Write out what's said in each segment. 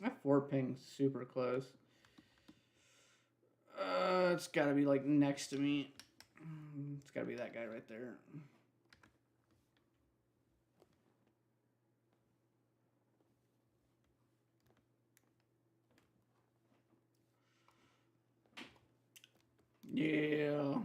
That 4 ping's super close. It's gotta be like next to me. It's gotta be that guy right there. Yeah.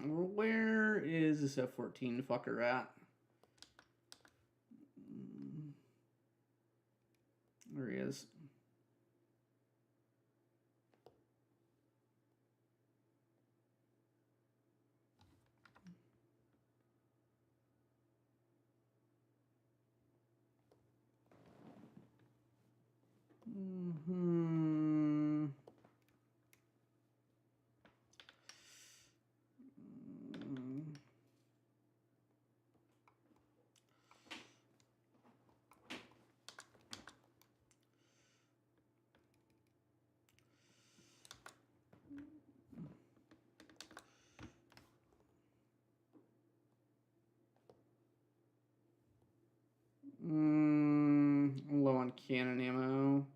Where is this F-14 fucker at? There he is. Low on cannon ammo.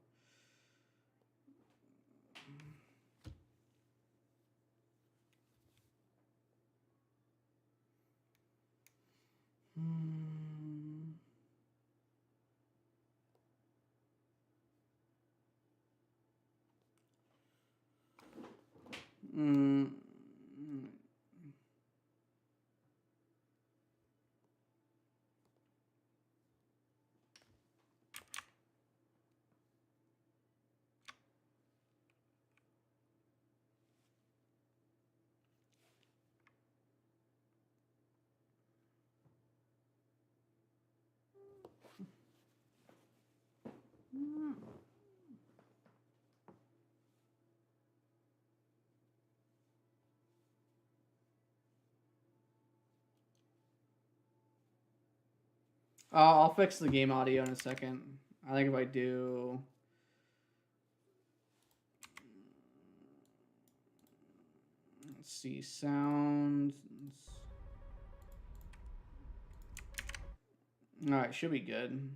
I'll fix the game audio in a second. I think if I do... Let's see, sound. Alright, should be good.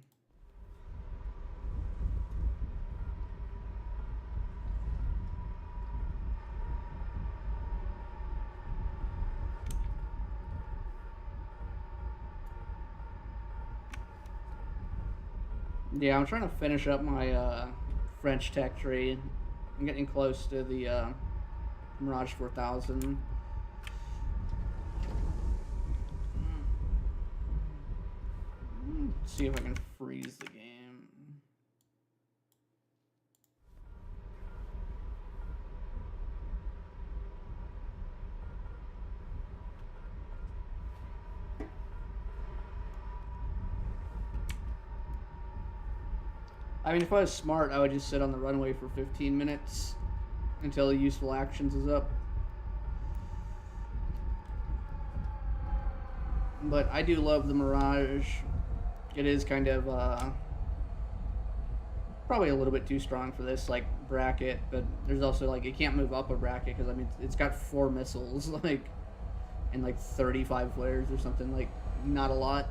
Yeah, I'm trying to finish up my French tech trade. I'm getting close to the Mirage 4000. Let's see if I can freeze the game. I mean, if I was smart, I would just sit on the runway for 15 minutes until the useful actions is up. But I do love the Mirage. It is kind of probably a little bit too strong for this like bracket, but there's also like it can't move up a bracket because I mean it's got 4 missiles like and like 35 flares or something, like not a lot.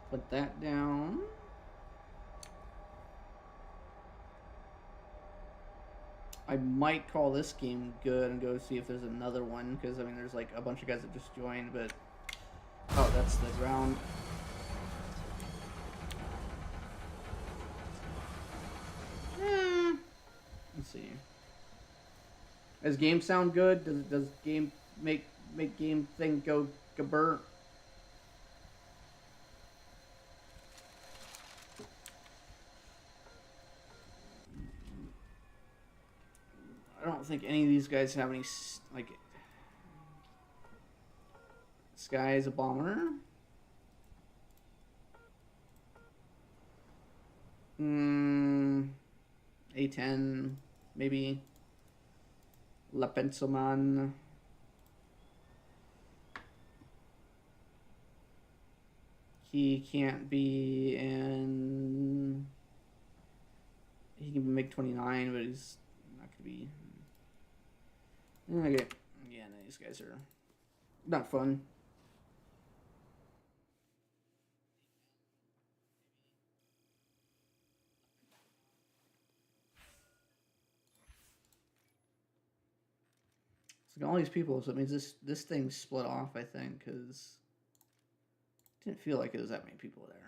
Put that down. I might call this game good and go see if there's another one, because I mean there's like a bunch of guys that just joined, but oh, that's the ground. Let's see. Does game sound good? Does game make game thing go gabur? I don't think any of these guys have any like. This guy is a bomber. A10, maybe. La Penselman. He can't be in. He can make 29, but he's not gonna be. Okay, yeah, no, these guys are not fun. It's like all these people, so it means this thing split off, I think, because it didn't feel like it was that many people there.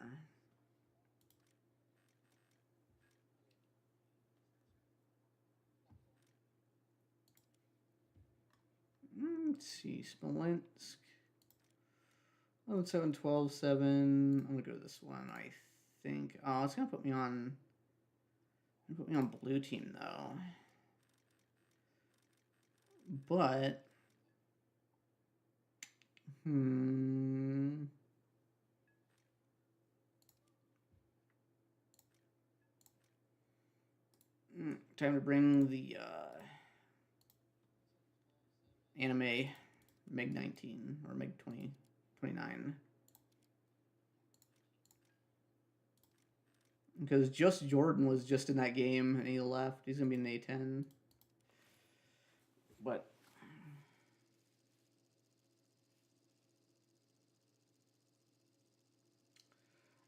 Let's see, Smolensk. 11-7, 12-7. I'm gonna go to this one, I think. Oh, it's gonna put me on. Put me on blue team though. But time to bring the anime MiG-19 or MiG-29. Because just Jordan was just in that game and he left. He's gonna be an A10. But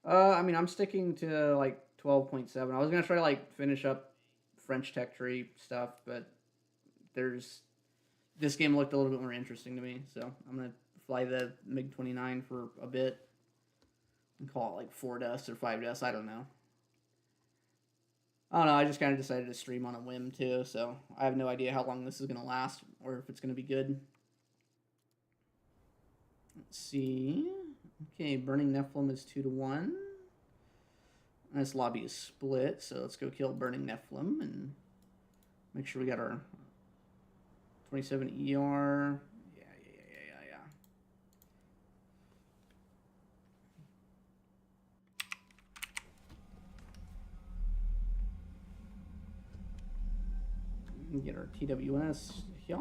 I mean, I'm sticking to like 12.7. I was gonna try to like finish up French Tech Tree stuff, but this game looked a little bit more interesting to me, so I'm gonna fly the MiG-29 for a bit and call it like 4 deaths or 5 deaths. I don't know. I don't know. I just kind of decided to stream on a whim too, so I have no idea how long this is gonna last or if it's gonna be good. Let's see. Okay, Burning Nephilim is 2-1. This lobby is split, so let's go kill Burning Nephilim and make sure we got our 27 ER. Yeah. Get our TWS here.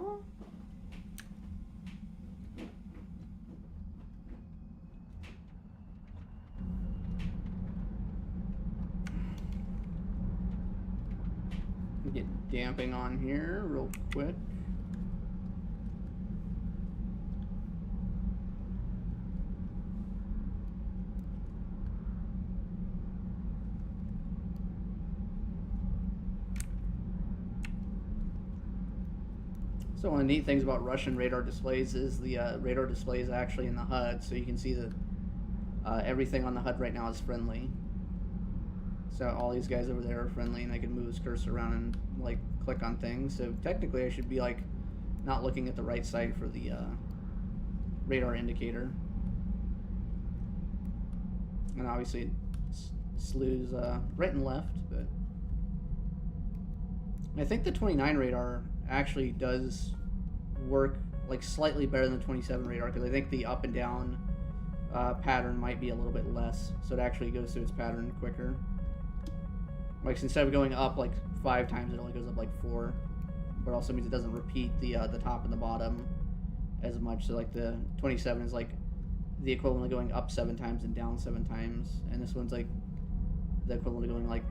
Get damping on here real quick. So one of the neat things about Russian radar displays is the radar display is actually in the HUD, so you can see that everything on the HUD right now is friendly. So all these guys over there are friendly, and I can move his cursor around and like click on things. So technically, I should be like not looking at the right side for the radar indicator. And obviously, it slews right and left, but I think the 29 radar actually does work like slightly better than the 27 radar because I think the up and down pattern might be a little bit less, so it actually goes through its pattern quicker. Like instead of going up like 5 times, it only goes up like 4, but also means it doesn't repeat the top and the bottom as much. So like the 27 is like the equivalent of going up 7 times and down 7 times, and this one's like the equivalent of going like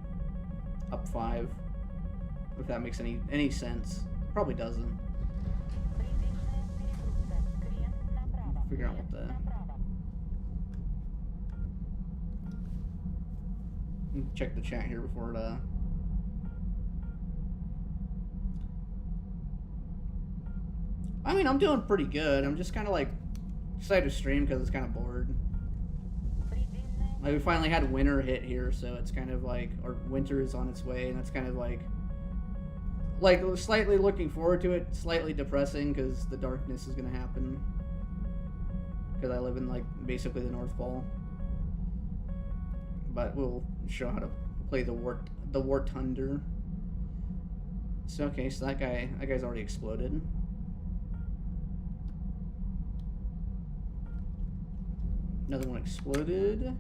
up 5. If that makes any sense. Probably doesn't. Figure out what the... Check the chat here before it, I mean, I'm doing pretty good. I'm just kind of like excited to stream because it's kind of bored. Like, we finally had winter hit here, so it's kind of like... Or winter is on its way, and it's kind of like slightly looking forward to it, slightly depressing because the darkness is going to happen. Because I live in, like, basically the North Pole. But we'll show how to play the War Thunder. So, okay, so that guy's already exploded. Another one exploded.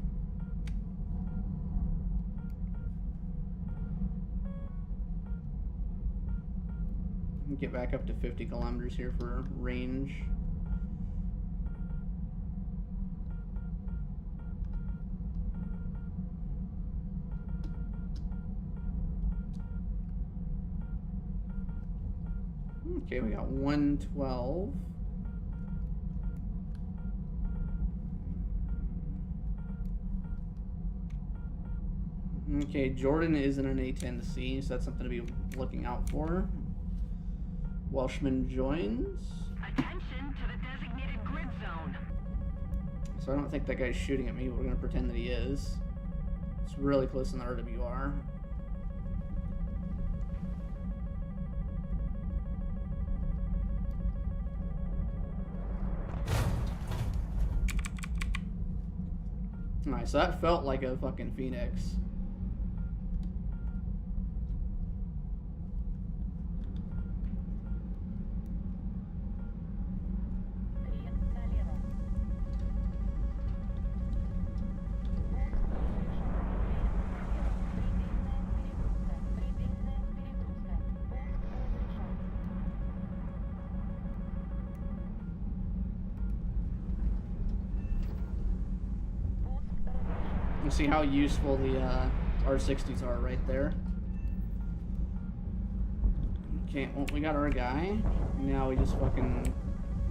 Get back up to 50 kilometers here for range. Okay, we got 112. Okay, Jordan is in an A10C, so that's something to be looking out for. Welshman joins. Attention to the designated grid zone. So I don't think that guy's shooting at me, but we're going to pretend that he is. It's really close in the RWR. Alright, so that felt like a fucking Phoenix. You see how useful the R60s are right there. Okay, well, we got our guy. Now we just fucking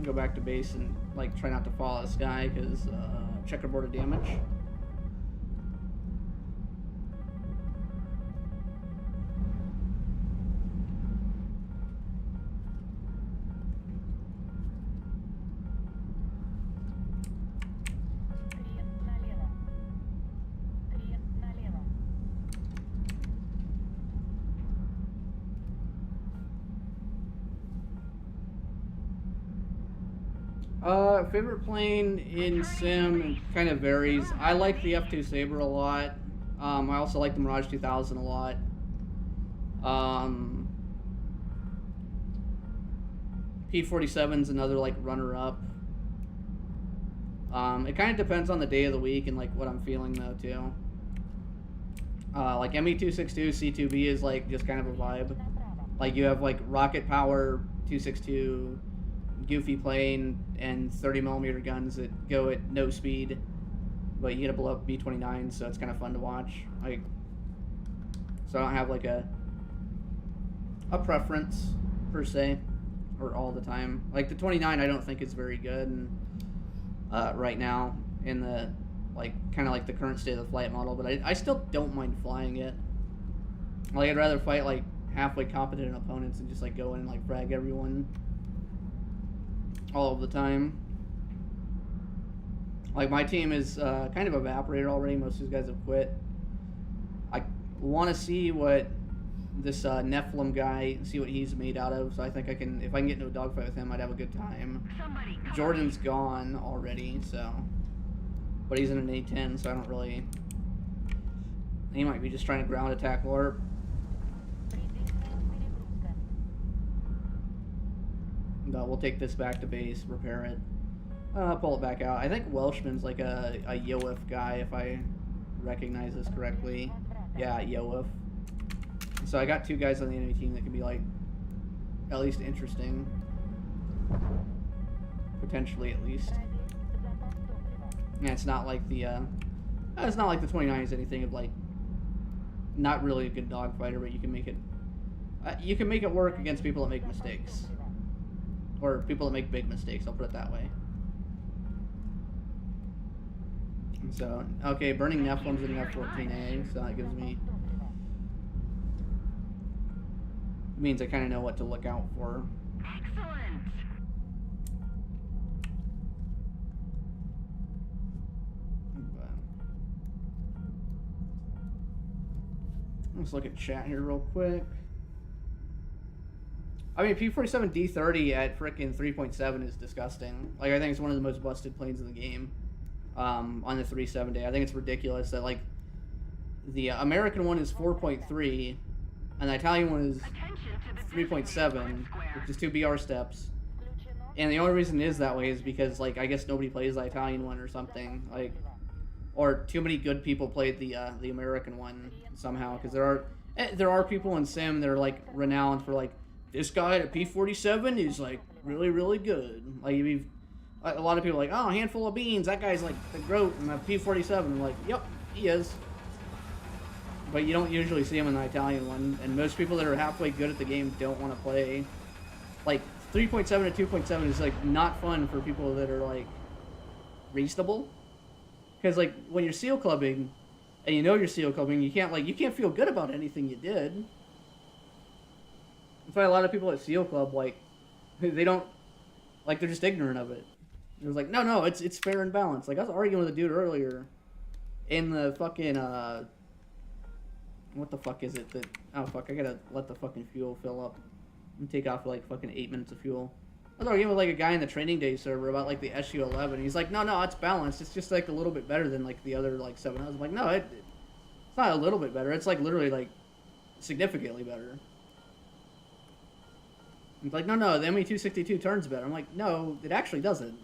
go back to base and like try not to follow this guy because checkerboard damage. Favorite plane in Sim kind of varies. I like the F2 Sabre a lot. I also like the Mirage 2000 a lot. P-47's another like runner-up. It kind of depends on the day of the week and like what I'm feeling though too. Like ME-262 C2B is like just kind of a vibe. Like you have like rocket power 262. Goofy plane and 30mm guns that go at no speed, but you get to blow up B-29, so it's kind of fun to watch. Like, so I don't have like a preference per se, or all the time. Like the 29, I don't think is very good, and right now in the like kind of like the current state of the flight model. But I still don't mind flying it. Like I'd rather fight like halfway competent opponents and just like go in and like frag everyone all of the time. Like my team is kind of evaporated already. Most of these guys have quit. I want to see what this Nephilim guy, see what he's made out of. So I think I can, if I can get into a dogfight with him, I'd have a good time. Jordan's gone already, so, but he's in an A10, so I don't really. He might be just trying to ground attack LARP. we'll take this back to base, repair it, pull it back out. I think Welshman's like a Yoif guy, if I recognize this correctly. Yeah, Yoif. So I got 2 guys on the enemy team that could be like at least interesting, potentially at least. Yeah, it's not like the 29 is anything of like not really a good dogfighter, but you can make it work against people that make mistakes, or people that make big mistakes. I'll put it that way. So okay, burning Nephilim's in F-14A, so that gives me means I kind of know what to look out for. Excellent. Let's look at chat here real quick. I mean, P-47 D-30 at frickin' 3.7 is disgusting. Like, I think it's one of the most busted planes in the game on the 370. I think it's ridiculous that, like, the American one is 4.3 and the Italian one is 3.7, which is 2 BR steps. And the only reason it is that way is because, like, I guess nobody plays the Italian one or something. Like, or too many good people played the American one somehow. Because there are people in Sim that are, like, renowned for, like, this guy at a P-47 is, like, really, really good. Like, a lot of people are like, oh, a handful of beans, that guy's, like, the GOAT in a P-47. I'm like, yep, he is. But you don't usually see him in the Italian one, and most people that are halfway good at the game don't want to play. Like, 3.7 to 2.7 is, like, not fun for people that are, like, reasonable. Because, like, when you're seal clubbing, and you know you're seal clubbing, you can't feel good about anything you did. That's why a lot of people at seal club, like, they don't, like, they're just ignorant of it. It was like, no, it's fair and balanced. Like, I was arguing with a dude earlier in the fucking, what the fuck is it that, oh fuck, I gotta let the fucking fuel fill up and take off like fucking 8 minutes of fuel. I was arguing with like a guy in the training day server about like the SU-11. He's like, no, it's balanced. It's just like a little bit better than like the other like 7. I was like, no, it's not a little bit better. It's like literally like significantly better. He's like, no, the ME-262 turns better. I'm like, no, it actually doesn't.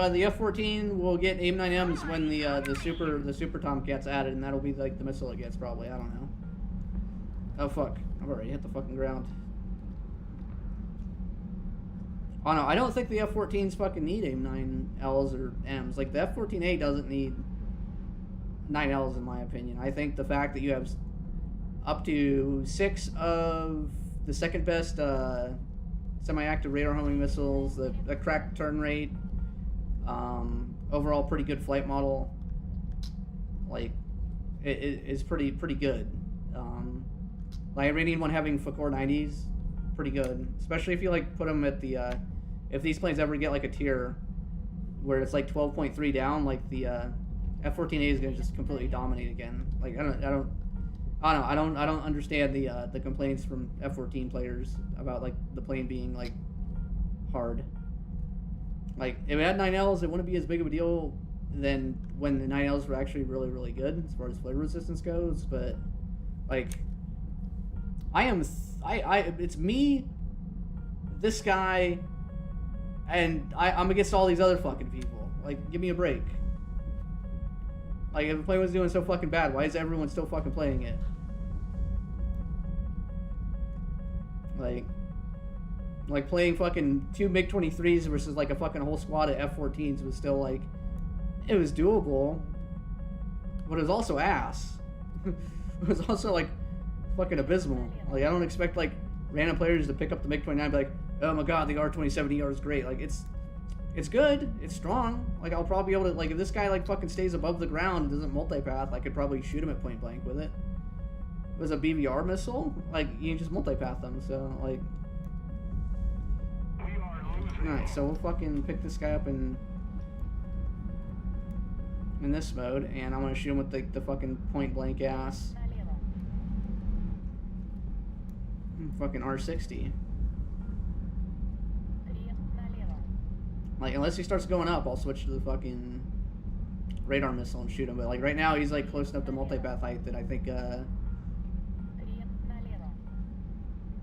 The F-14 will get AIM-9Ms when the Super Tomcat's added, and that'll be like the missile it gets probably. I don't know. Oh fuck! I've already hit the fucking ground. Oh no, I don't think the F-14s fucking need AIM-9Ls or Ms. Like the F-14A doesn't need 9Ls in my opinion. I think the fact that you have up to 6 of the second best semi-active radar homing missiles, the cracked turn rate. Overall pretty good flight model, like it is pretty good. Like Iranian one having Fakor 90s, pretty good, especially if you like put them at the if these planes ever get like a tier where it's like 12.3 down, like the F-14A is gonna just completely dominate again. Like I don't understand the complaints from F-14 players about like the plane being like hard. Like, if it had 9Ls, it wouldn't be as big of a deal than when the 9Ls were actually really, really good as far as flare resistance goes. But, like, it's me, this guy, and I'm against all these other fucking people. Like, give me a break. Like, if the plane was doing so fucking bad, why is everyone still fucking playing it? Like playing fucking 2 MiG-23s versus like a fucking whole squad of F-14s was still like, it was doable, but it was also ass. It was also like fucking abysmal. Like I don't expect like random players to pick up the MiG-29 and be like, oh my god, the R-27ER is great. Like it's good, it's strong. Like I'll probably be able to, like if this guy like fucking stays above the ground and doesn't multipath, I could probably shoot him at point blank with it. If it was a BVR missile, like you can just multipath them, so like. Alright, so we'll fucking pick this guy up in this mode, and I'm gonna shoot him with the fucking point blank ass. Fucking R60. Like, unless he starts going up, I'll switch to the fucking radar missile and shoot him. But, like, right now, he's, like, close enough to multipath height that I think,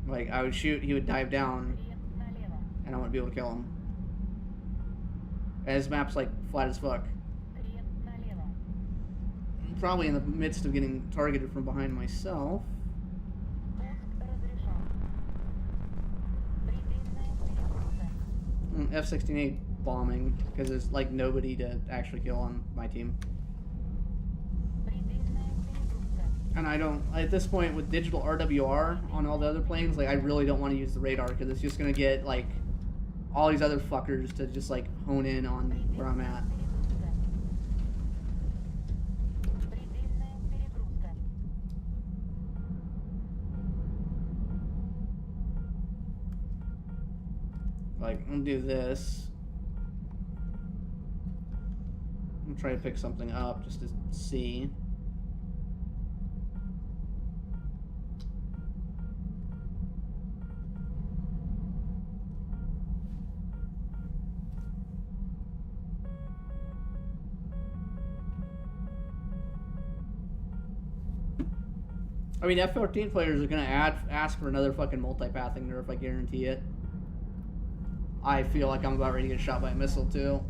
like, I would shoot, he would dive down, and I wouldn't be able to kill him. And his map's, like, flat as fuck. I'm probably in the midst of getting targeted from behind myself. F-16A bombing, because there's, like, nobody to actually kill on my team. And I don't, at this point, with digital RWR on all the other planes, like, I really don't want to use the radar, because it's just going to get, like, all these other fuckers to just, like, hone in on where I'm at. Like, I'm gonna do this. I'm gonna try to pick something up just to see. I mean, F-14 players are gonna ask for another fucking multipathing nerf, I guarantee it. I feel like I'm about ready to get shot by a missile too.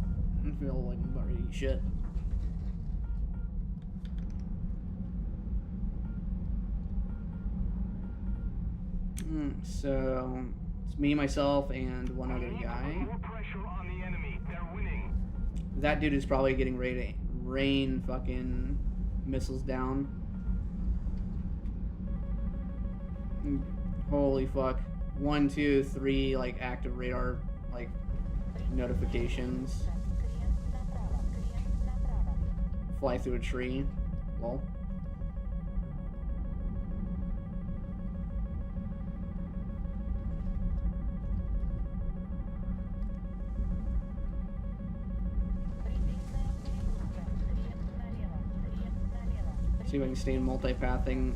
I feel like I'm about ready to eat shit. So it's me, myself, and one other guy. That dude is probably getting ready to rain fucking missiles down. Holy fuck. 1, 2, 3 like active radar like notifications. Fly through a tree. Lol. See if I can stay in multipathing.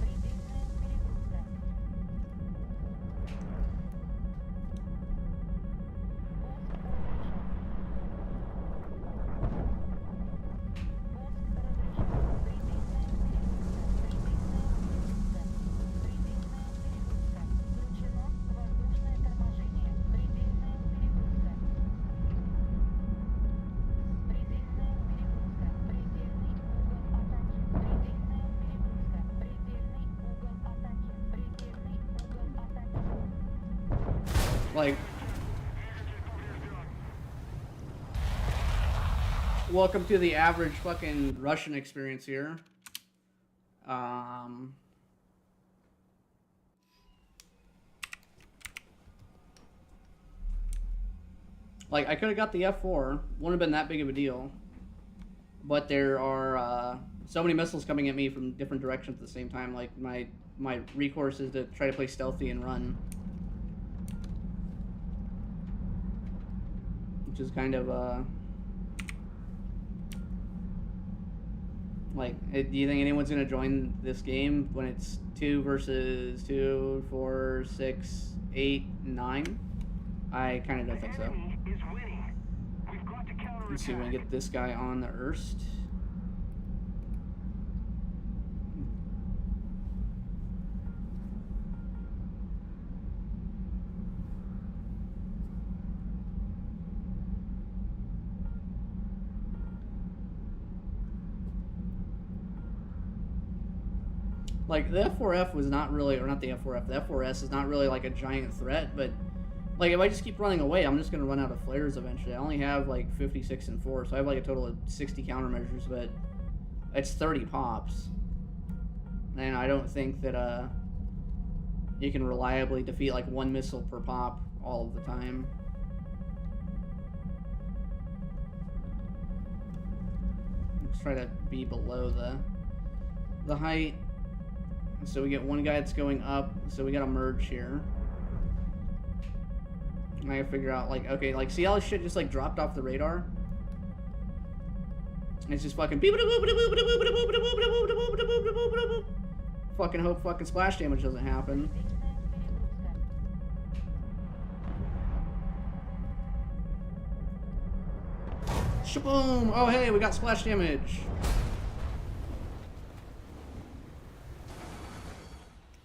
Like, welcome to the average fucking Russian experience here. Like, I could have got the F4, wouldn't have been that big of a deal. But there are so many missiles coming at me from different directions at the same time. Like, my recourse is to try to play stealthy and run. Which is kind of, like, do you think anyone's going to join this game when it's 2 versus 2, 4, 6, 8, 9? I kind of don't think so. Let's see if we can get this guy on the Erst. Like, the F4F was not really, or not the F4F, the F4S is not really like a giant threat, but like, if I just keep running away, I'm just going to run out of flares eventually. I only have like 56 and 4, so I have like a total of 60 countermeasures, but it's 30 pops. And I don't think that you can reliably defeat like 1 missile per pop all of the time. Let's try to be below the height. So we get one guy that's going up, so we gotta merge here. And I gotta figure out, like, okay, like, see how this shit just, like, dropped off the radar? And it's just fucking fucking hope fucking splash damage doesn't happen. Shaboom! Oh hey, we got splash damage.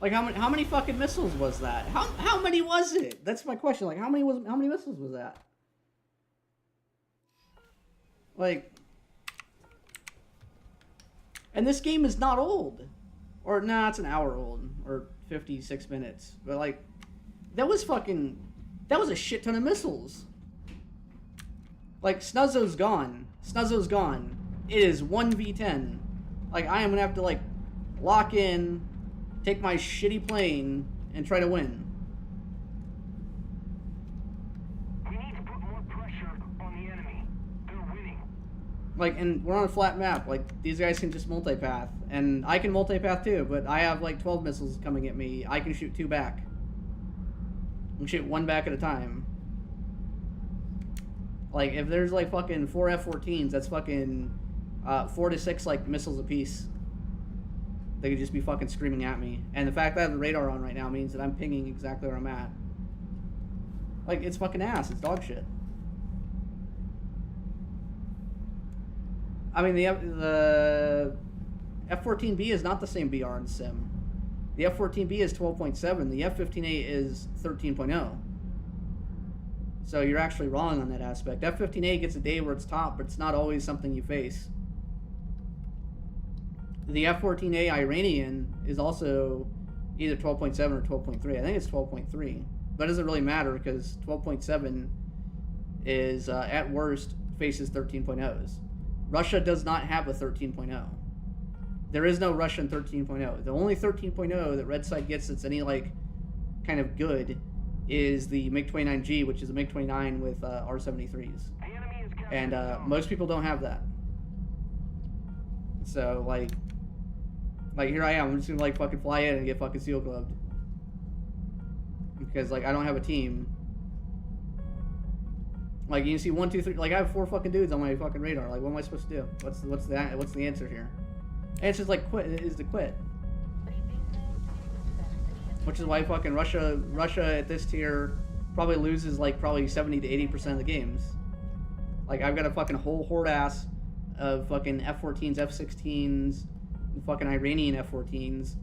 Like how many fucking missiles was that? How many was it? That's my question. Like how many missiles was that? Like, and this game is not old, or nah, it's an hour old or 56 minutes. But like, that was a shit ton of missiles. Like Snuzzo's gone. Snuzzo's gone. It is 1v10. Like I am gonna have to like lock in, take my shitty plane, and try to win. We need to put more pressure on the enemy. They're winning. Like, and we're on a flat map. Like, these guys can just multipath. And I can multipath too, but I have like 12 missiles coming at me. I can shoot 2 back. I can shoot 1 back at a time. Like, if there's like fucking 4 F-14s, that's fucking 4 to 6 like missiles apiece. They could just be fucking screaming at me. And the fact that I have the radar on right now means that I'm pinging exactly where I'm at. Like, it's fucking ass. It's dog shit. I mean, the F-14B is not the same BR in Sim. The F-14B is 12.7. The F-15A is 13.0. So you're actually wrong on that aspect. F-15A gets a day where it's top, but it's not always something you face. The F-14A Iranian is also either 12.7 or 12.3. I think it's 12.3. But it doesn't really matter because 12.7 is, at worst, faces 13.0s. Russia does not have a 13.0. There is no Russian 13.0. The only 13.0 that Red Side gets that's any, like, kind of good is the MiG-29G, which is a MiG-29 with R-73s. And most people don't have that. So, like here I am. I'm just gonna, like, fucking fly in and get fucking seal clubbed. Because, like, I don't have a team. Like, you can see 1, 2, 3. Like, I have 4 fucking dudes on my fucking radar. Like, what am I supposed to do? What's the answer here? And it's just like quit. It is to quit. Which is why fucking Russia at this tier probably loses like probably 70 to 80% of the games. Like, I've got a fucking whole horde ass of fucking F-14s, F-16s, and fucking Iranian F-14s,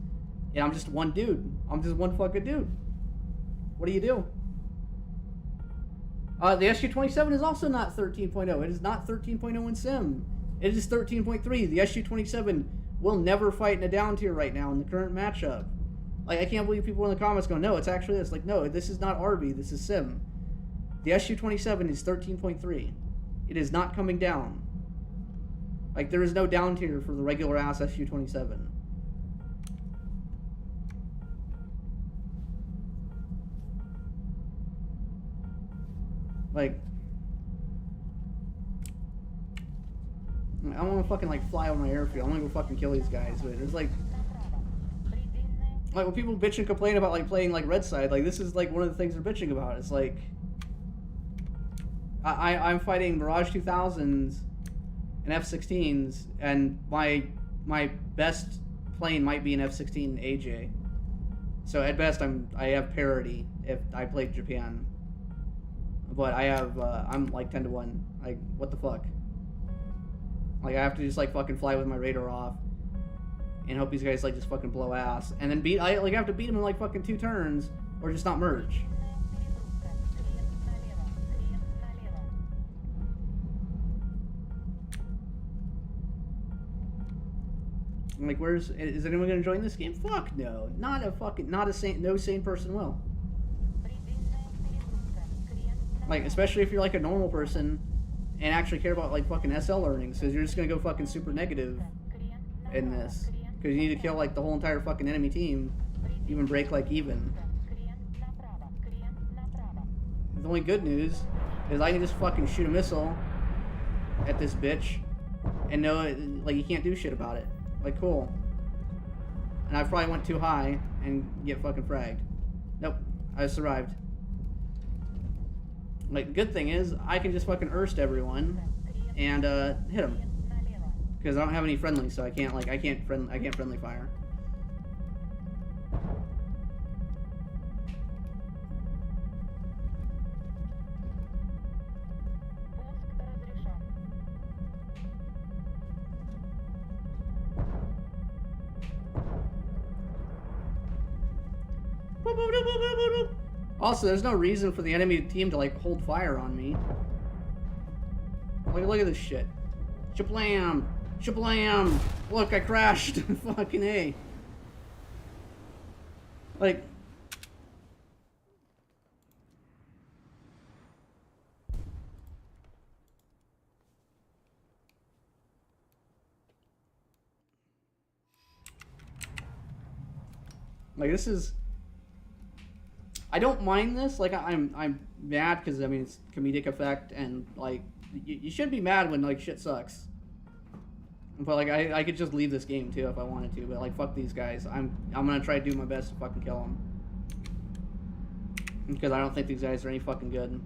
and I'm just one dude. I'm just one fucking dude. What do you do? The SU-27 is also not 13.0. It is not 13.0 in Sim. It is 13.3. The SU-27 will never fight in a down tier right now in the current matchup. Like, I can't believe people in the comments go, no, it's actually this. Like, no, this is not RB. This is Sim. The SU-27 is 13.3. It is not coming down. Like, there is no down tier for the regular ass SU-27. Like, I don't want to fucking, like, fly over my airfield. I want to go fucking kill these guys. But it's like when people bitch and complain about, like, playing, like, Red Side, like, this is, like, one of the things they're bitching about. It's like, I'm fighting Mirage 2000s and F-16s, and my best plane might be an F-16 AJ. So at best, I have parity if I played Japan. But I have, I'm like 10 to 1. Like, what the fuck? Like, I have to just, like, fucking fly with my radar off and hope these guys, like, just fucking blow ass. And then I have to beat them in, like, fucking 2 turns or just not merge. I'm like, is anyone gonna join this game? Fuck no. No sane person will. Like, especially if you're, like, a normal person and actually care about, like, fucking SL earnings, because you're just gonna go fucking super negative in this. Because you need to kill, like, the whole entire fucking enemy team, even break, like, even. The only good news is I can just fucking shoot a missile at this bitch and know, like, you can't do shit about it. Like, cool. And I probably went too high and get fucking fragged. Nope, I survived. Like, the good thing is, I can just fucking Erst everyone and hit them. Because I don't have any friendly, so I can't friendly fire. Also, there's no reason for the enemy team to like hold fire on me. Look at this shit. Shablam! Shablam! Look, I crashed. Fucking A. Like. Like, this is. I don't mind this. Like, I'm mad because I mean it's comedic effect and like you should be mad when like shit sucks. But like I could just leave this game too if I wanted to. But like fuck these guys. I'm gonna try to do my best to fucking kill them because I don't think these guys are any fucking good.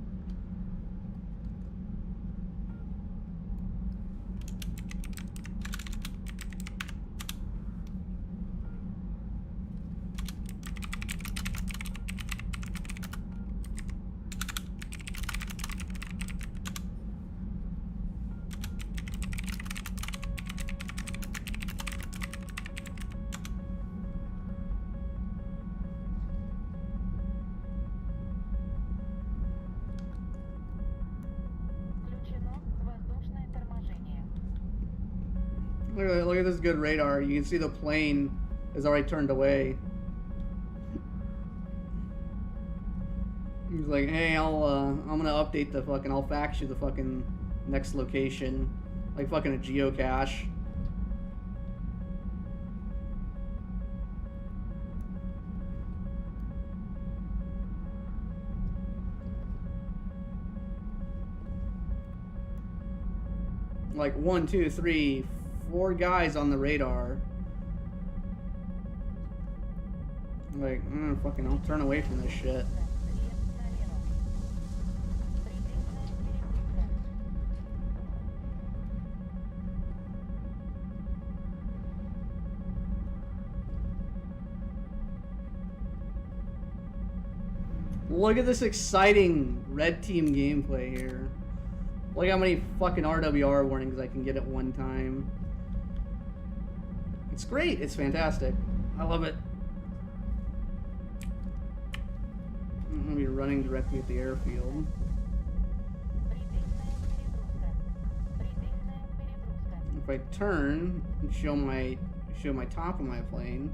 Look at this good radar. You can see the plane is already turned away. He's like, hey, I'm gonna update the fucking, I'll fax you the fucking next location. Like fucking a geocache. Like 1, 2, 3, 4 guys on the radar. Like, fucking, I'll turn away from this shit. Look at this exciting red team gameplay here. Look how many fucking RWR warnings I can get at one time. It's great. It's fantastic. I love it. I'm gonna be running directly at the airfield. If I turn and show my top of my plane.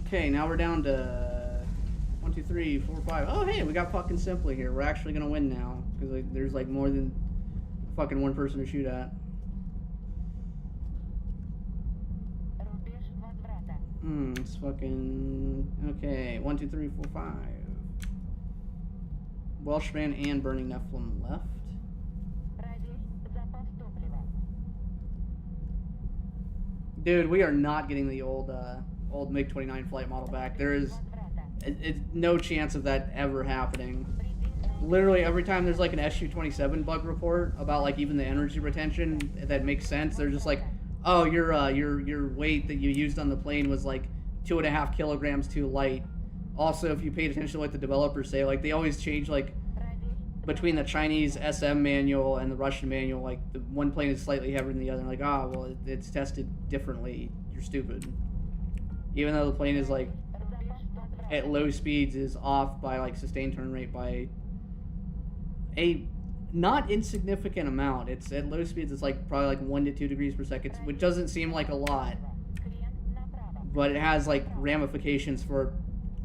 Okay, now we're down to 1, 2, 3, 4, 5. Oh, hey, we got fucking Simply here. We're actually gonna win now because like, there's like more than fucking one person to shoot at. It's fucking okay. 1, 2, 3, 4, 5. Welshman and Burning Nephilim left. Dude, we are not getting the old MiG-29 flight model back. There is it's no chance of that ever happening. Literally every time there's like an SU-27 bug report about like even the energy retention that makes sense, they're just like, oh, your weight that you used on the plane was like 2.5 kilograms too light. Also, if you paid attention to what the developers say, like they always change like between the Chinese SM manual and the Russian manual, like the one plane is slightly heavier than the other. Like, well, it's tested differently. You're stupid. Even though the plane is like at low speeds is off by like sustained turn rate by a not insignificant amount. It's at low speeds it's like probably like 1 to 2 degrees per second, which doesn't seem like a lot, but it has like ramifications for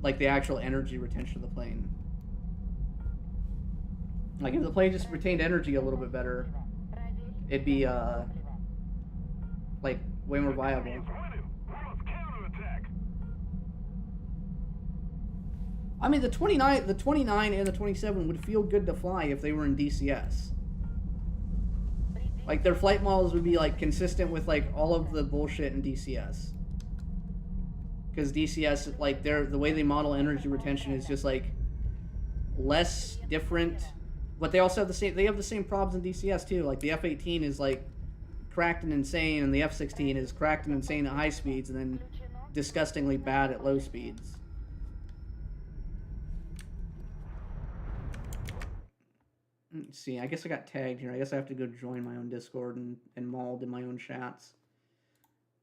like the actual energy retention of the plane. Like if the plane just retained energy a little bit better, it'd be like way more viable. I mean, the 29 and the 27 would feel good to fly if they were in DCS. Like, their flight models would be, like, consistent with, like, all of the bullshit in DCS. Because DCS, like, the way they model energy retention is just, like, less different. But they also have the same problems in DCS, too. Like, the F-18 is, like, cracked and insane, and the F-16 is cracked and insane at high speeds, and then disgustingly bad at low speeds. Let's see, I guess I got tagged here. I guess I have to go join my own Discord and mauled in my own chats.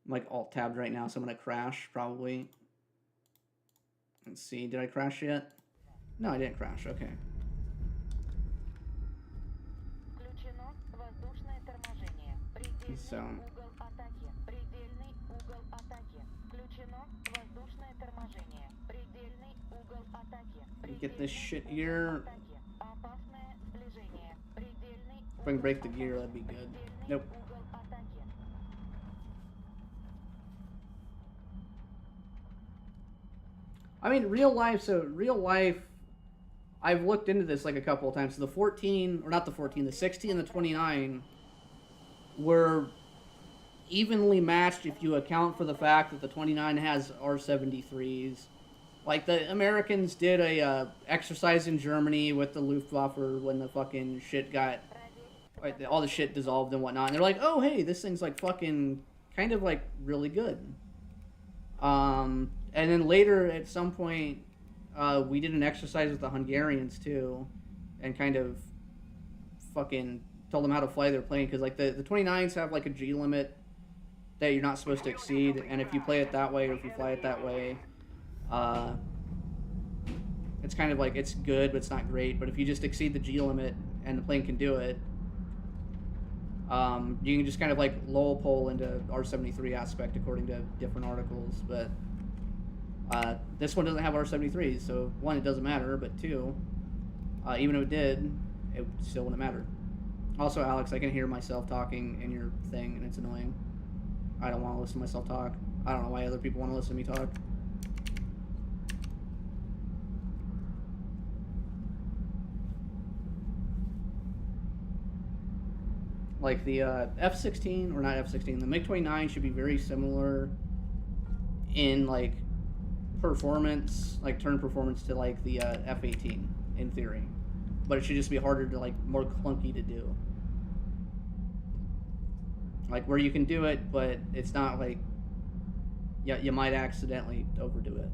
I'm like alt-tabbed right now, so I'm gonna crash, probably. Let's see, did I crash yet? No, I didn't crash, okay. So... get this shit here. If I can break the gear, that'd be good. Nope. I mean, real life, I've looked into this like a couple of times. So the 14, or not the 14, the 60 and the 29 were evenly matched if you account for the fact that the 29 has R-73s. Like, the Americans did a exercise in Germany with the Luftwaffe when the fucking shit got... Like, all the shit dissolved and whatnot. And they're like, oh, hey, this thing's, like, fucking... kind of, like, really good. And then later, at some point, we did an exercise with the Hungarians, too. And kind of fucking told them how to fly their plane. Because, like, the 29s have, like, a G limit that you're not supposed to exceed. And if you play it that way, or if you fly it that way... it's kind of like, it's good, but it's not great. But if you just exceed the G limit and the plane can do it, you can just kind of like lull pole into R-73 aspect according to different articles. But this one doesn't have R-73s, so one, it doesn't matter, but two, even if it did, it still wouldn't matter. Also, Alex, I can hear myself talking in your thing, and it's annoying. I don't want to listen to myself talk. I don't know why other people want to listen to me talk. Like, the F-16, or not F-16, the MiG-29 should be very similar in, like, performance, like, turn performance to, like, the F-18, in theory. But it should just be harder to, like, more clunky to do. Like, where you can do it, but it's not, like, yeah, you might accidentally overdo it.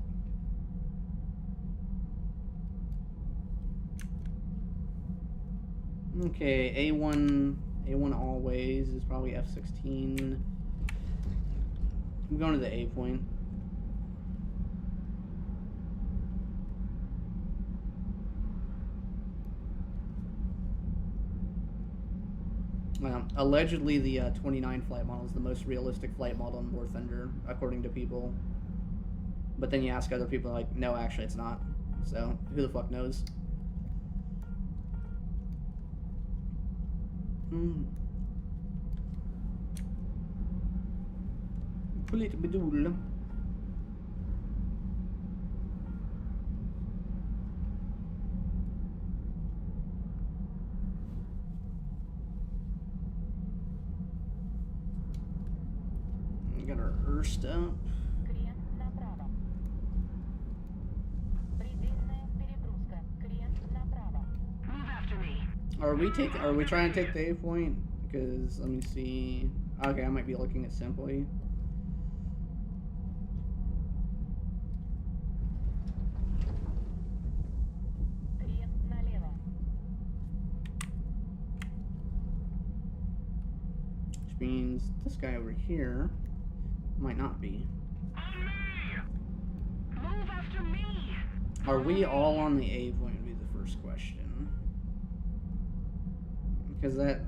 Okay, A1 always is probably F-16. I'm going to the A point. Allegedly, the 29 flight model is the most realistic flight model in War Thunder, according to people. But then you ask other people, like, no, actually it's not. So, who the fuck knows? Pull it بدول. We got our Erst up. Are we trying to take the A point? Because let me see. Okay, I might be looking at simply. Which means this guy over here might not be. Move after me. Are we all on the A point would be the first question. Because that...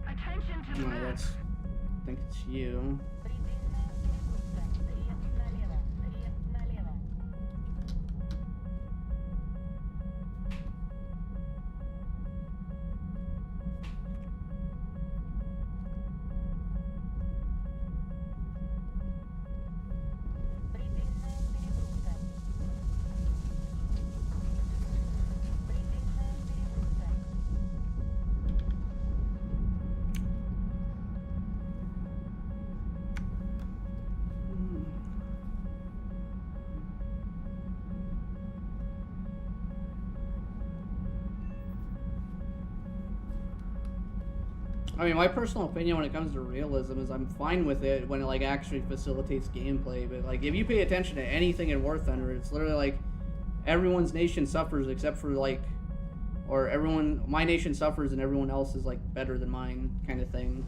Attention to the no, map. that's... I think it's you. I mean, my personal opinion when it comes to realism is I'm fine with it when it like actually facilitates gameplay. But like, if you pay attention to anything in War Thunder, it's literally like everyone's nation suffers except for like, or my nation suffers and everyone else is like better than mine kind of thing.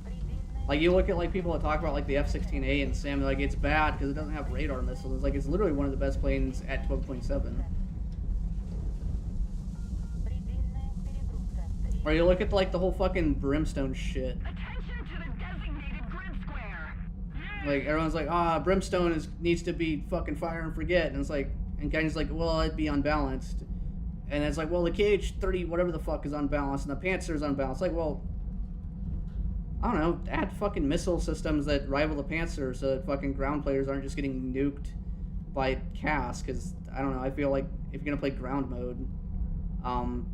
Like you look at like people that talk about like the F-16A and SAM, they're like it's bad because it doesn't have radar missiles. It's like it's literally one of the best planes at 12.7. Or you look at like the whole fucking Brimstone shit. Attention to the designated grid square. Like everyone's like, Brimstone needs to be fucking fire and forget, and it's like, and Guardian's like, well, it'd be unbalanced, and it's like, well, the KH-30 whatever the fuck is unbalanced, and the Panzer is unbalanced. Like, well, I don't know, add fucking missile systems that rival the Panzer, so that fucking ground players aren't just getting nuked by CAS. Because I don't know, I feel like if you're gonna play ground mode,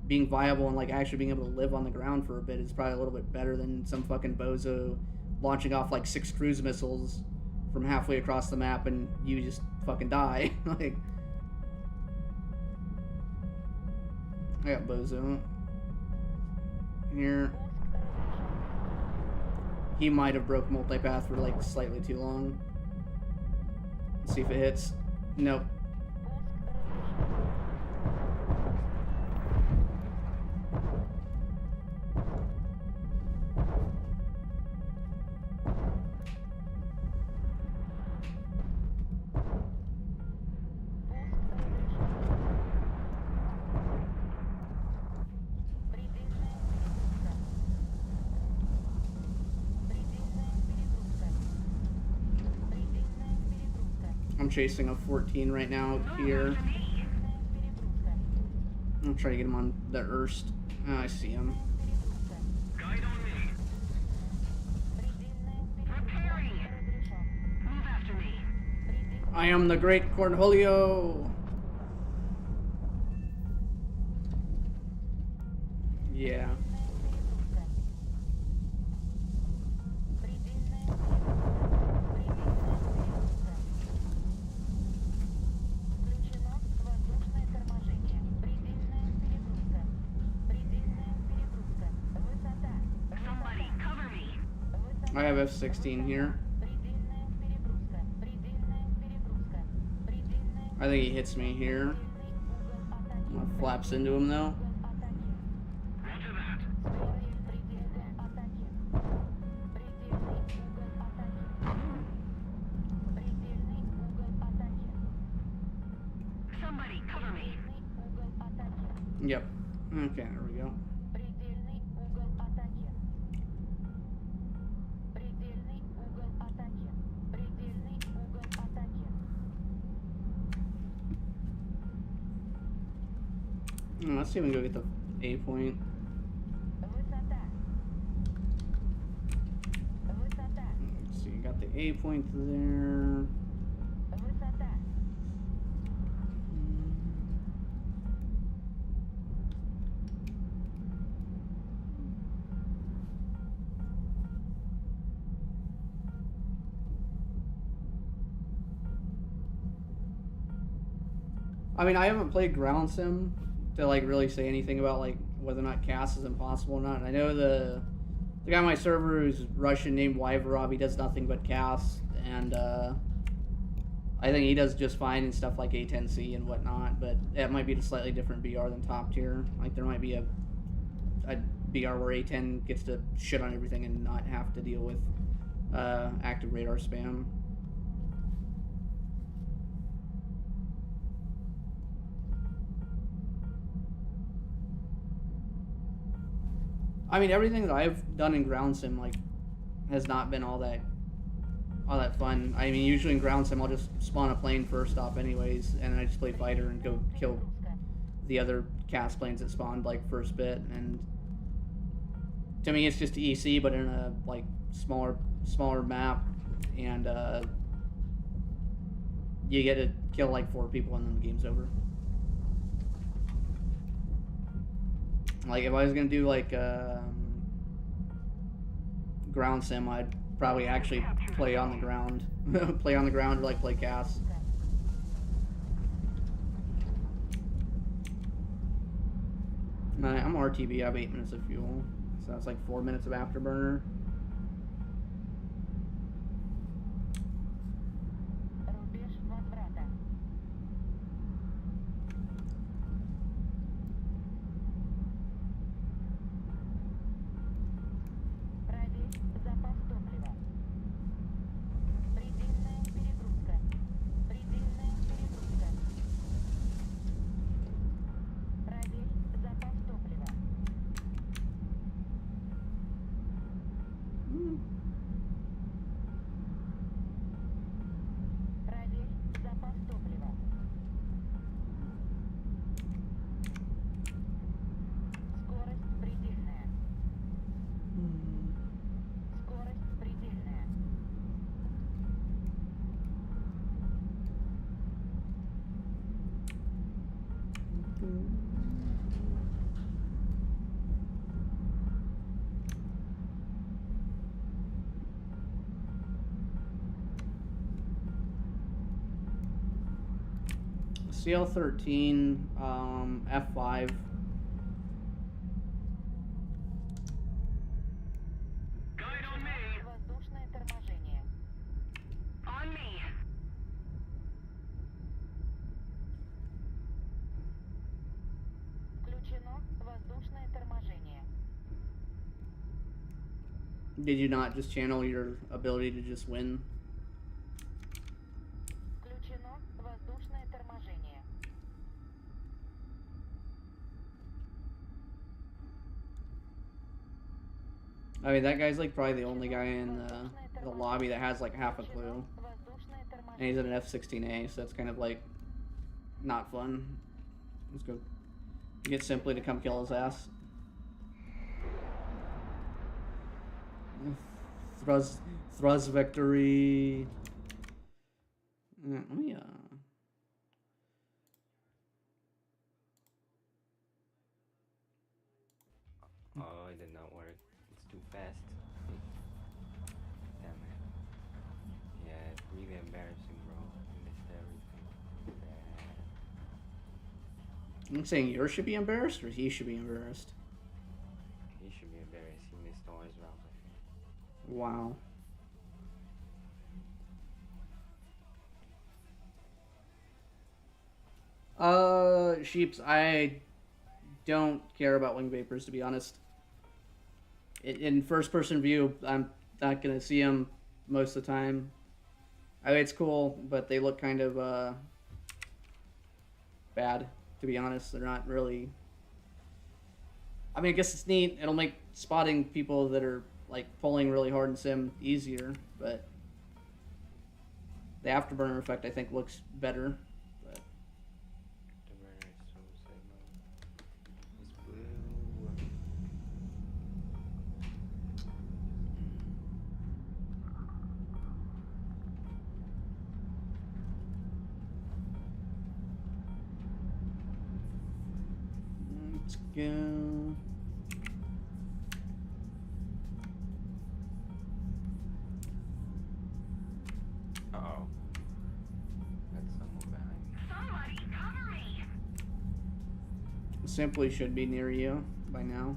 being viable and like actually being able to live on the ground for a bit is probably a little bit better than some fucking bozo launching off like 6 cruise missiles from halfway across the map and you just fucking die. Like, I got bozo here. He might have broke multipath for like slightly too long. Let's see if it hits. Nope. I'm chasing a 14 right now here. I'll try to get him on the Erst. Oh, I see him. Guide on me. Repairing. Move after me. I am the great Cornholio. Yeah. Somebody cover me. I have F-16 here. I think he hits me here. Flaps into him though. Roger that. Somebody cover me. Yep. Okay, there we go. Let's see if we can go get the A point. Let's see, got the A point there. I mean, I haven't played Ground Sim to like really say anything about like whether or not CAS is impossible or not. I know the guy on my server who's Russian named Wyverov, he does nothing but CAS, and I think he does just fine in stuff like A10C and whatnot, but it might be a slightly different BR than top tier. Like there might be a BR where A10 gets to shit on everything and not have to deal with active radar spam. I mean, everything that I've done in Ground Sim like has not been all that fun. I mean, usually in Ground Sim I'll just spawn a plane first off anyways, and I just play fighter and go kill the other CAS planes that spawned like first bit. And to me, it's just EC, but in a like smaller map, and you get to kill like 4 people and then the game's over. Like if I was gonna do like Ground Sim, I'd probably actually play on the ground, play on the ground, or like play CAS. I'm RTB. I have 8 minutes of fuel. So that's like 4 minutes of afterburner. Рубеж возврата. Проверь запас топлива. Предельная перегрузка. Предельная перегрузка. Проверь запас топлива. Проверь запас топлива. Скорость предельная. Скорость предельная. CL13, F5. Guide on me. Воздушное торможение. On me. Включено воздушное торможение. Did you not just channel your ability to just win? Включено воздушное торможение. I mean, that guy's like probably the only guy in the lobby that has like half a clue. Воздушное And he's торможение. at an F-16A, so that's kind of like not fun. Let's go get Simply to come kill his ass. Thrust victory. Let me Oh, it did not work. It's too fast. Damn it. Yeah, it's really embarrassing, bro. I missed everything. Bad. I'm saying you should be embarrassed or he should be embarrassed. He should be embarrassed. He missed all his rounds, I think. Wow. Sheeps, I don't care about wing vapors, to be honest. In first-person view, I'm not gonna see them most of the time. I mean, it's cool, but they look kind of bad, to be honest. They're not really. I mean, I guess it's neat. It'll make spotting people that are like pulling really hard in sim easier, but the afterburner effect I think looks better. But The burner is so signal. It's blue. let's go. Uh-oh. Got someone behind me. Somebody cover me. Simply should be near you by now.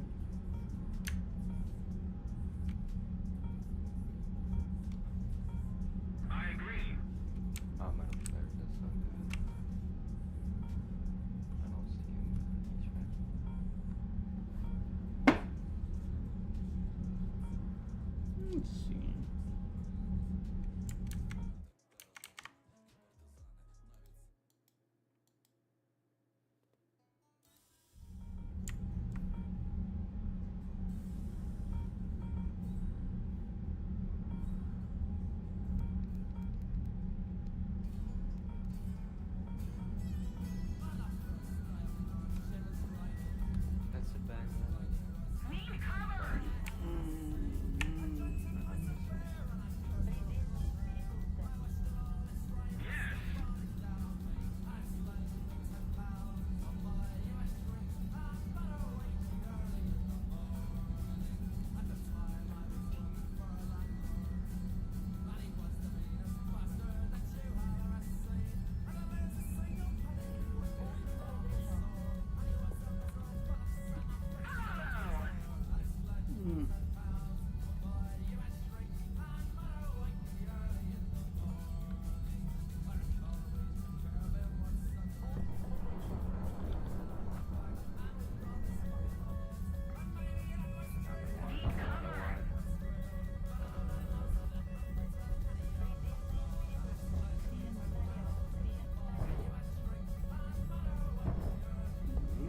I agree. Oh, metal flare does so good. I don't see him. Let's see.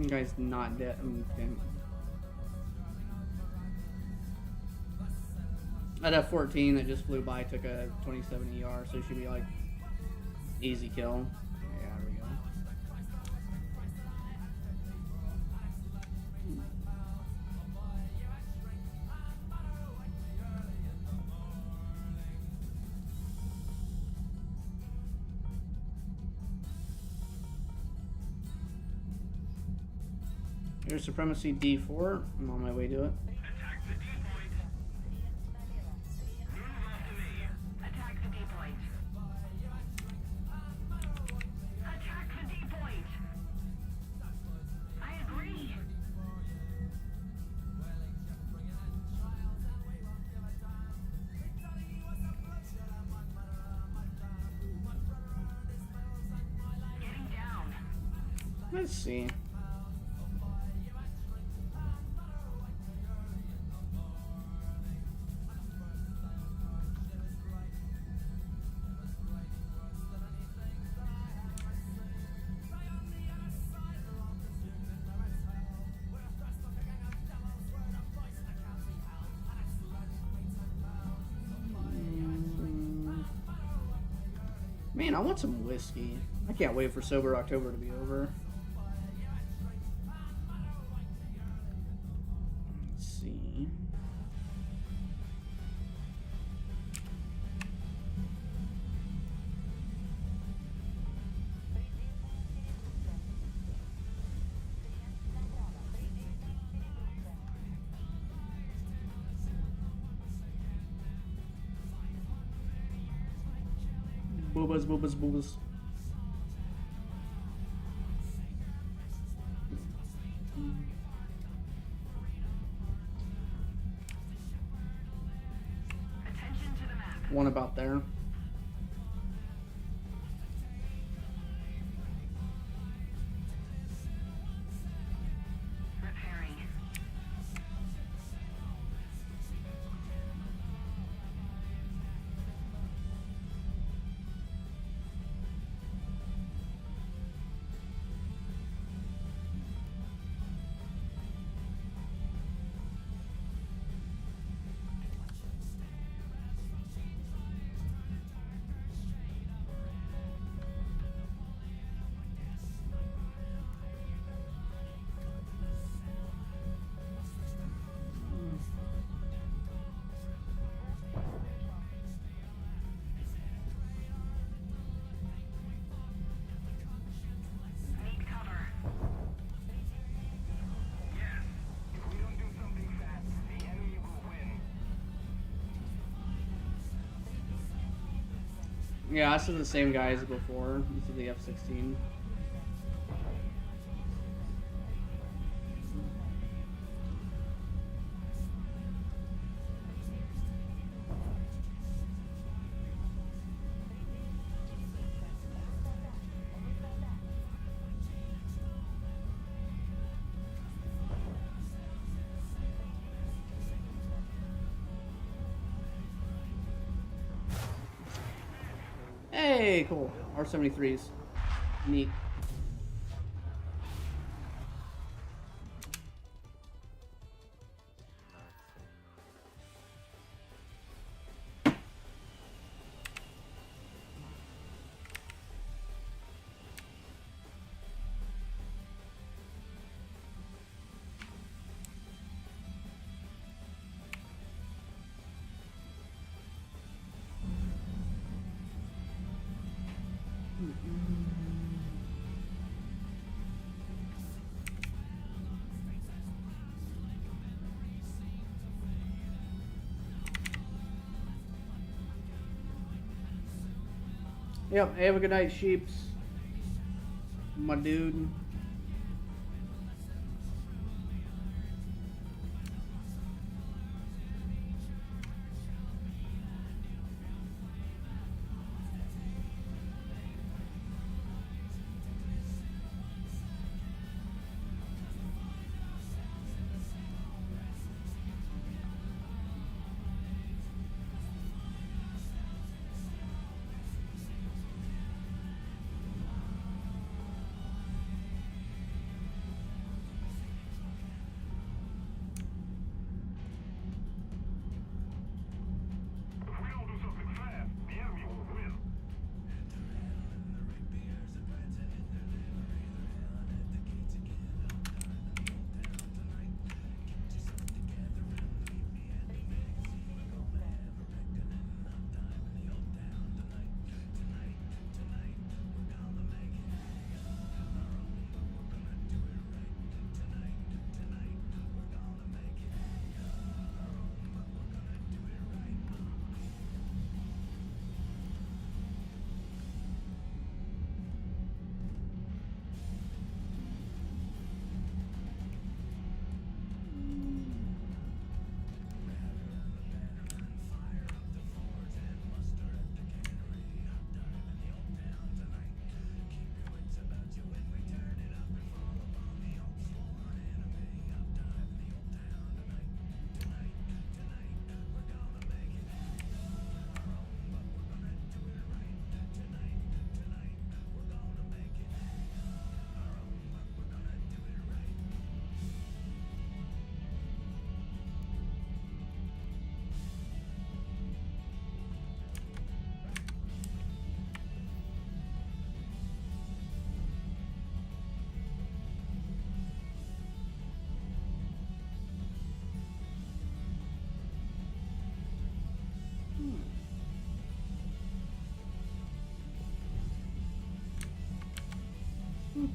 You guys not dead. Okay. That F-14 that just flew by took a 27 ER, so it should be like easy kill. Yeah, there we go. Here's Supremacy D4. I'm on my way to it. Attack the D point. Move after me. Attack the D point. Attack the D point. I agree. Getting down. Let's see. Man, I want some whiskey. I can't wait for Sober October to be over. Let's see. Boobas, boobas, boobas. Attention to the map. One about there. Repairing. Need cover. Yes. If we don't do something fast, the enemy will win. Yeah, this is the same guy as before. This is the F-16. Hey, cool. R-73s. Neat. Yep, have a good night, sheeps. My dude.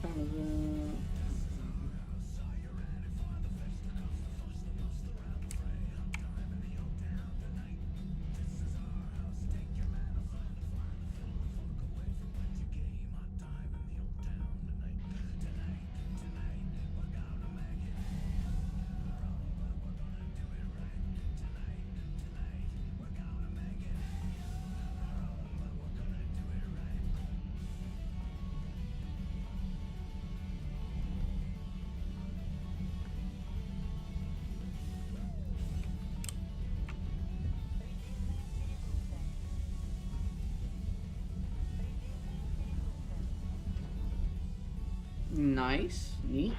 time is it? Nice, neat.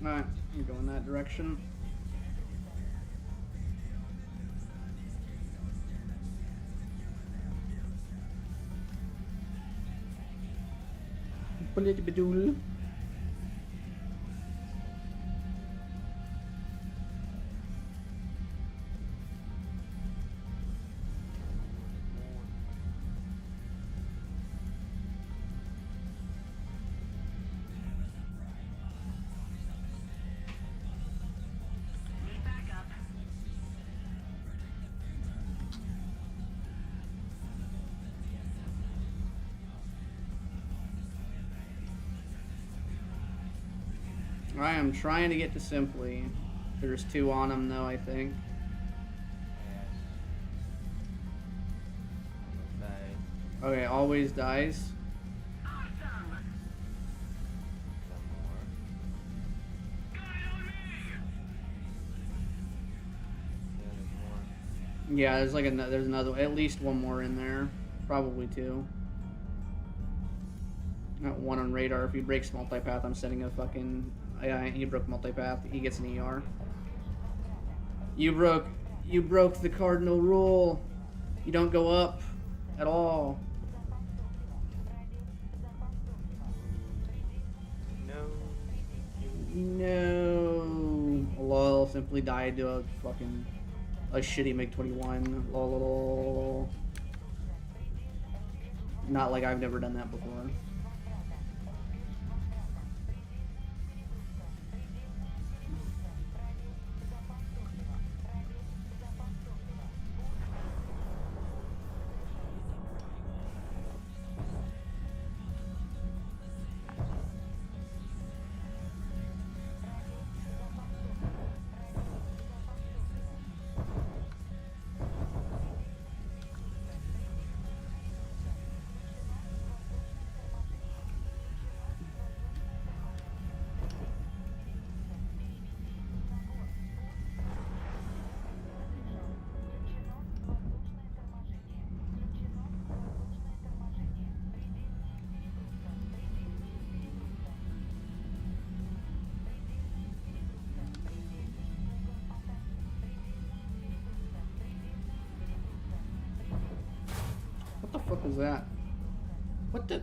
Alright, you go in that direction. Bullet-badool. Need backup. I am trying to get to Simply. There's 2 on him though, I think. Yes. Almost died. Okay, always dies. Awesome. Some more. Yeah, there's more. Yeah, there's like there's another, at least one more in there, probably 2. Got 1 on radar. If he breaks multipath, I'm sending a fucking. Yeah, he broke multipath. He gets an ER. You broke the cardinal rule. You don't go up at all. No. No. Lol, simply died to a fucking shitty MiG-21. Lol. Not like I've never done that before. What the fuck was that? What the?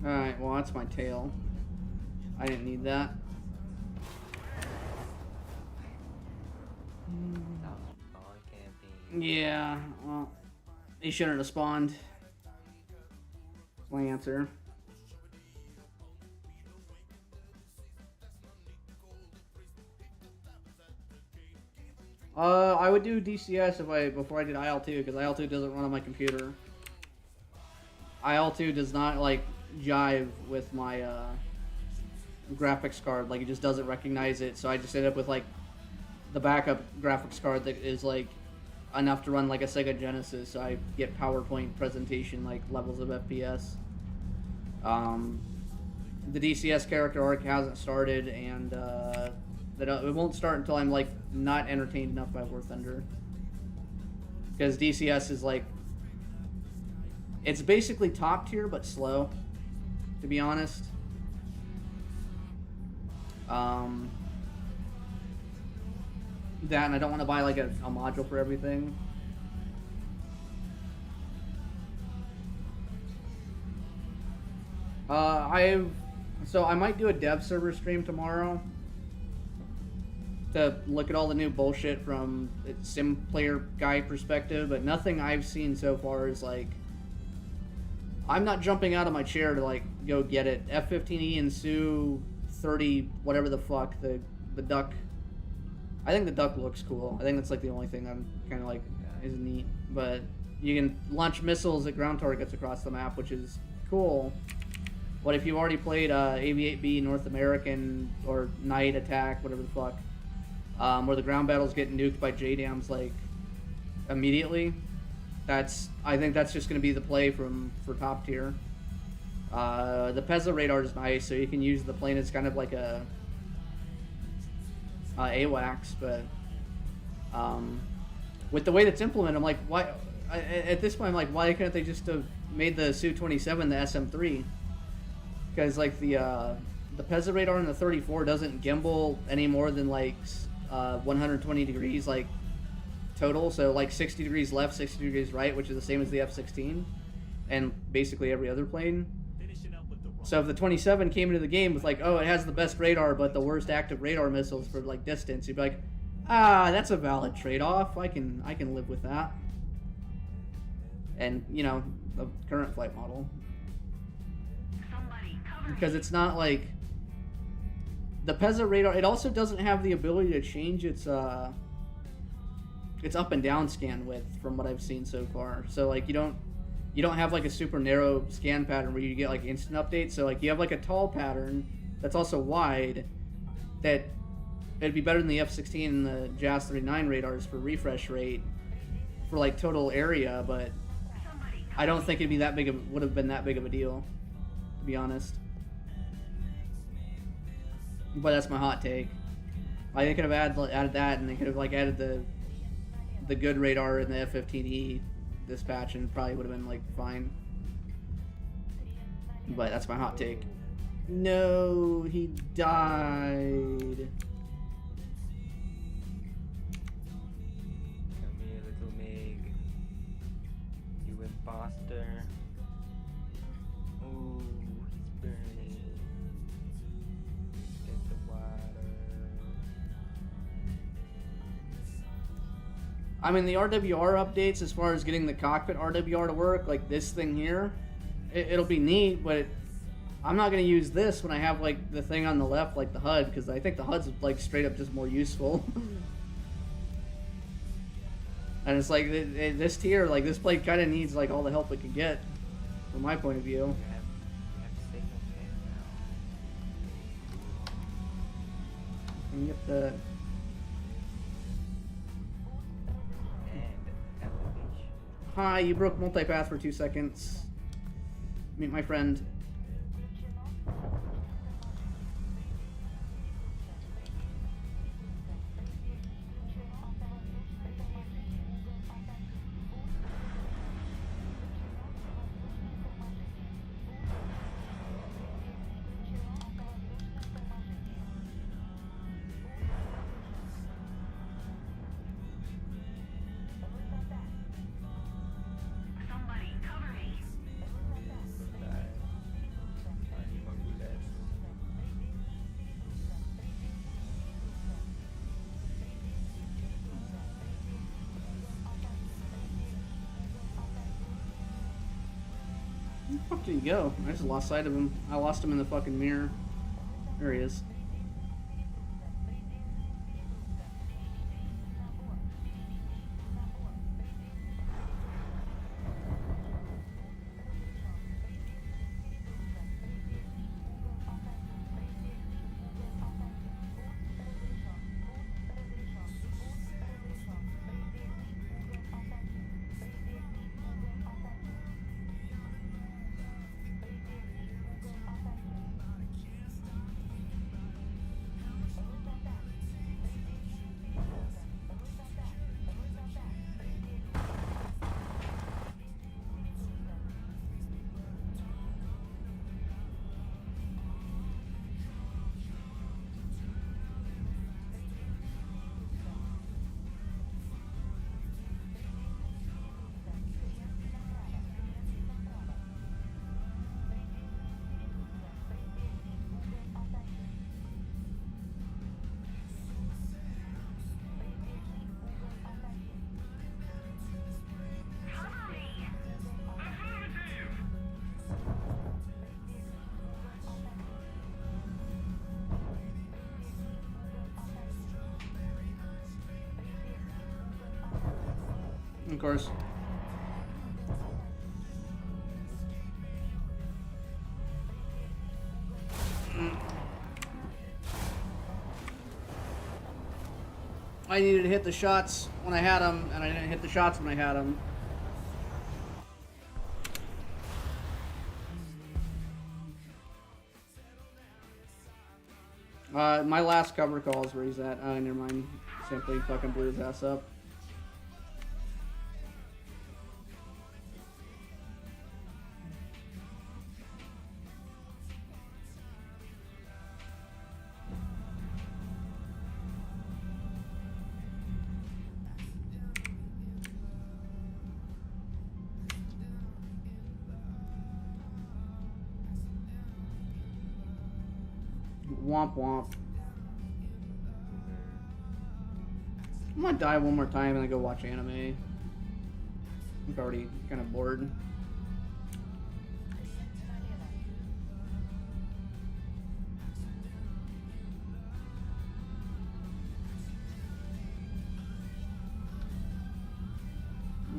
Alright, well that's my tail. I didn't need that. Yeah, well, he shouldn't have spawned. That's my answer. I would do DCS before I did IL-2 because IL-2 doesn't run on my computer. IL-2 does not like jive with my graphics card. Like it just doesn't recognize it. So I just end up with like the backup graphics card that is like enough to run like a Sega Genesis. So I get PowerPoint presentation like levels of FPS. The DCS character arc hasn't started, and it won't start until I'm like not entertained enough by War Thunder. Because DCS is like, it's basically top tier but slow, to be honest. That, and I don't want to buy like a module for everything. So I might do a dev server stream tomorrow to look at all the new bullshit from a sim player guy perspective, but nothing I've seen so far is like, I'm not jumping out of my chair to like go get it. F-15E and Su 30 whatever the fuck, the duck. I think the duck looks cool. I think that's like the only thing I'm kind of like is neat. But you can launch missiles at ground targets across the map, which is cool. But if you've already played AV-8B North American or Night Attack, whatever the fuck, where the ground battles get nuked by JDAMs like immediately, I think that's just going to be the play for top tier. The Pezza radar is nice, so you can use the plane as kind of like a AWACS, but with the way that's implemented, I'm like, why? At this point, I'm like, why couldn't they just have made the Su-27 the SM-3? Because like the Pezza radar in the 34 doesn't gimbal any more than like 120 degrees like total, so like 60 degrees left, 60 degrees right, which is the same as the F-16 and basically every other plane. So if the 27 came into the game with like, oh, it has the best radar but the worst active radar missiles for like distance, you'd be like, that's a valid trade-off. I can live with that. And you know, the current flight model, because it's not like the Pezza radar. It also doesn't have the ability to change its up and down scan width from what I've seen so far. So like you don't have like a super narrow scan pattern where you get like instant updates. So like you have like a tall pattern that's also wide, that it'd be better than the F-16 and the JAS-39 radars for refresh rate for like total area, but I don't think would have been that big of a deal, to be honest. But that's my hot take. They could have added that, and they could have like added the good radar in the F-15E dispatch, and probably would have been like fine. But that's my hot take. No, he died. Come here, little Meg. You imposter. Ooh, he's burning. Get the water. I mean, the RWR updates, as far as getting the cockpit RWR to work, like this thing here, it'll be neat, but I'm not going to use this when I have like the thing on the left, like the HUD, because I think the HUD's like straight up just more useful. And it's like this tier, like this plane kind of needs like all the help it can get, from my point of view. You have signal fan now. And get the And elevation. hi, you broke multipath for 2 seconds. Meet my friend. Somebody cover me. Where did he go? I just lost sight of him. I lost him in the fucking mirror. There he is. Of course. I needed to hit the shots when I had them, and I didn't hit the shots when I had them. My last cover call is where he's at. Never mind. Simply fucking blew his ass up. Womp womp. I might die one more time and then go watch anime. I'm already kind of bored.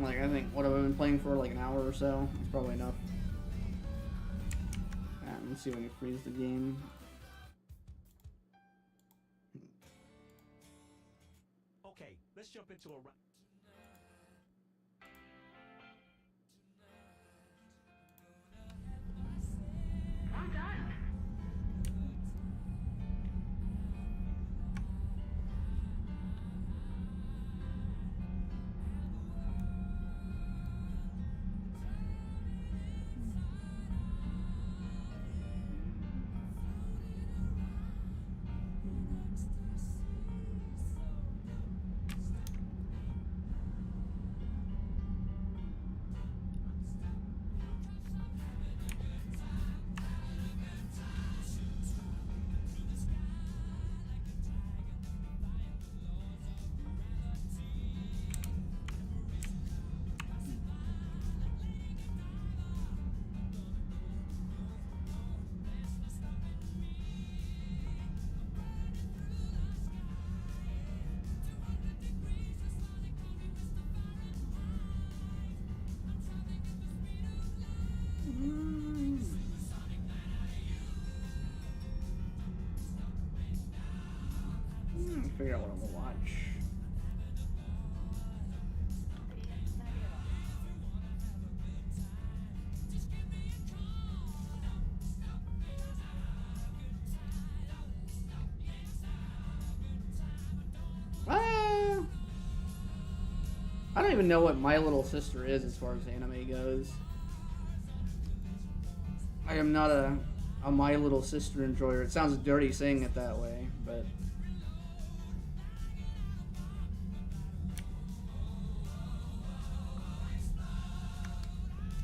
Like, I think, what have I been playing for? Like an hour or so? It's probably enough. Let's see if I can freeze the game. Okay, let's jump into a. I'm done. Figure out what I'm gonna watch. I don't even know what My Little Sister is as far as anime goes. I am not a My Little Sister enjoyer. It sounds dirty saying it that way, but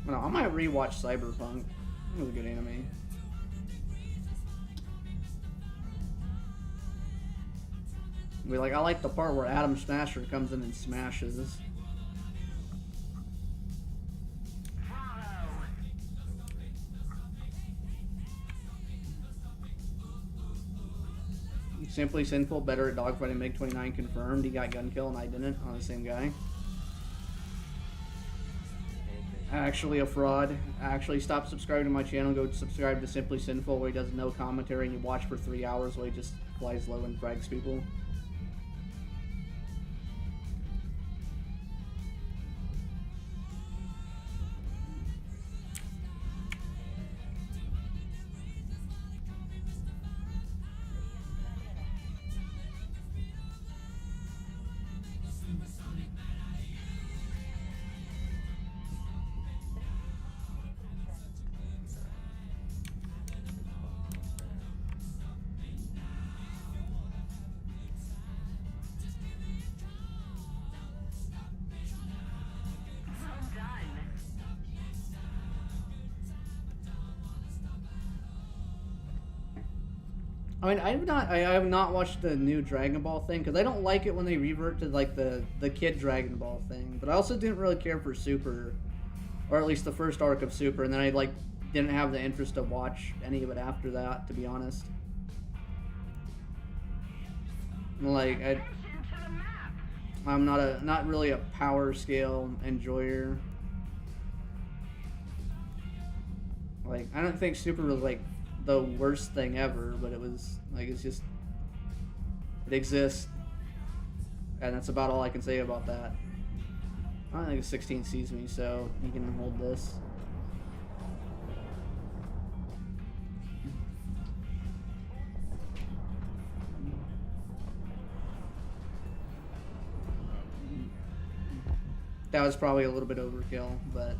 no, I might rewatch Cyberpunk. It was a good anime. I like the part where Adam Smasher comes in and smashes. Simply Sinful, better at dogfighting MiG-29 confirmed. He got gun kill and I didn't on the same guy. Actually a fraud. Actually, stop subscribing to my channel. Go subscribe to Simply Sinful where he does no commentary and you watch for 3 hours while he just flies low and frags people. Well done. I mean, I have not watched the new Dragon Ball thing because I don't like it when they revert to like the kid Dragon Ball thing. But I also didn't really care for Super, or at least the first arc of Super, and then I like didn't have the interest to watch any of it after that, to be honest. Like Attention to the map. I'm not really a power scale enjoyer. Like I don't think Super was like the worst thing ever, but it was like it exists, and that's about all I can say about that. I don't think a 16 sees me, so you can hold this. That was probably a little bit overkill, but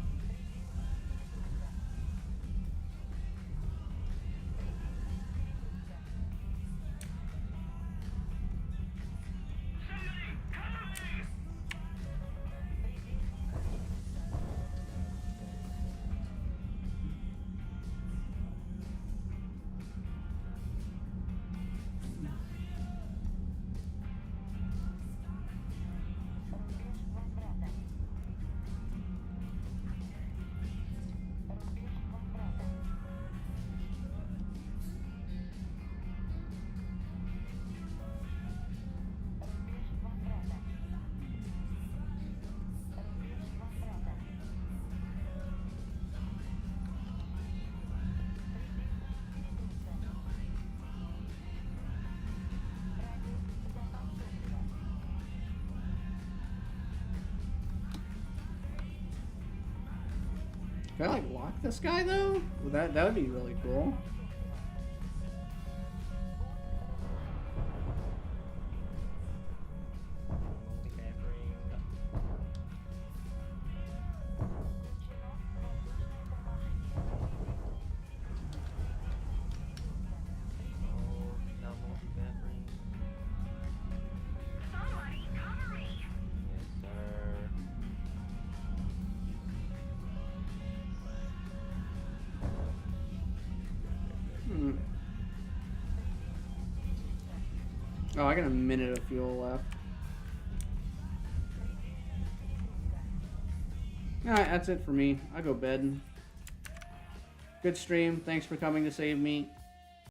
can I like lock this guy though? Well, that would be really cool. Somebody cover me. Yes, sir. Hmm. Oh, I got a minute of fuel left. Alright, that's it for me. I'll go bed. Good stream. Thanks for coming to save me.